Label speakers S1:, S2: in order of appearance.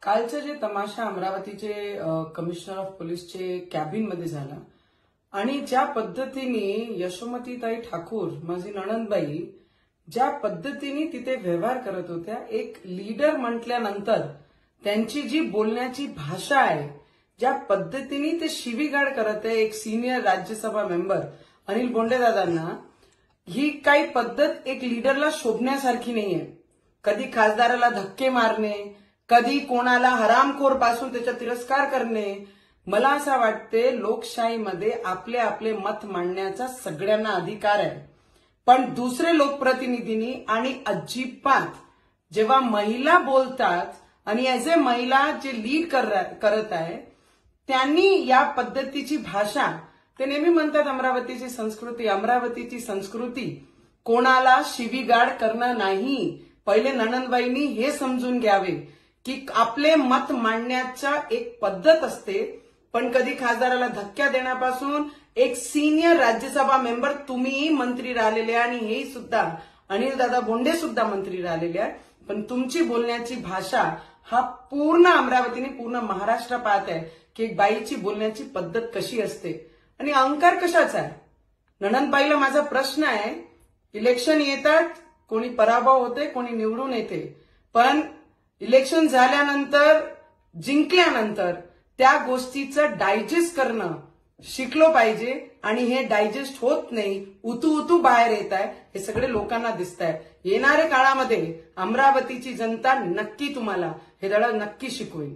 S1: कालचं जे तमाशा अमरावतीचे कमिशनर ऑफ पोलीसचे कॅबिनमध्ये झाला आणि ज्या पद्धतीने यशोमतीताई ठाकूर माझी नणंदबाई ज्या पद्धतीने तिथे व्यवहार करत होत्या, एक लीडर म्हटल्यानंतर त्यांची जी बोलण्याची भाषा आहे, ज्या पद्धतीने ते शिवीगाळ करत आहे एक सिनियर राज्यसभा मेंबर अनिल बोंडेदादांना, ही काही पद्धत एक लीडरला शोभण्यासारखी नाहीये। कधी खासदाराला धक्के मारणे, कधी कोणाला हरामखोर पासून त्याचा तिरस्कार करणे। मला असं वाटते लोकशाहीमध्ये आपले आपले मत मांडण्याचा सगळ्यांना अधिकार आहे, पण दुसरे लोकप्रतिनिधींनी आणि अजिबात जेव्हा महिला बोलतात आणि ऍज ए महिला जे लीड करत आहे त्यांनी या पद्धतीची भाषा, ते नेहमी म्हणतात अमरावतीची संस्कृती कोणाला शिवीगाळ करणं नाही। पहिले नणंदबाईंनी हे समजून घ्यावे की आपले मत मांडण्याचा एक पद्धत असते, पण कधी खासदाराला धक्का देण्यापासून एक सिनियर राज्यसभा मेंबर, तुम्हीही मंत्री राहिलेले आणि हे सुद्धा अनिलदादा बोंडे सुद्धा मंत्री राहिलेले आहे, पण तुमची बोलण्याची भाषा हा पूर्ण अमरावतीने पूर्ण महाराष्ट्र पाहत आहे की एक बाईची बोलण्याची पद्धत कशी असते आणि अहंकार कशाचा आहे। नणंदबाईला माझा प्रश्न आहे, इलेक्शन येतात, कोणी पराभव होते, कोणी निवडून येते, पण इलेक्शन झाल्यानंतर जिंकल्यानंतर त्या गोष्टीचं डायजेस्ट करणं शिकलो पाहिजे आणि हे डायजेस्ट होत नाही, उतू बाहेर येत आहे, हे सगळे लोकांना दिसत आहे। येणाऱ्या काळामध्ये अमरावतीची जनता नक्की तुम्हाला हे धडा नक्की शिकवेल।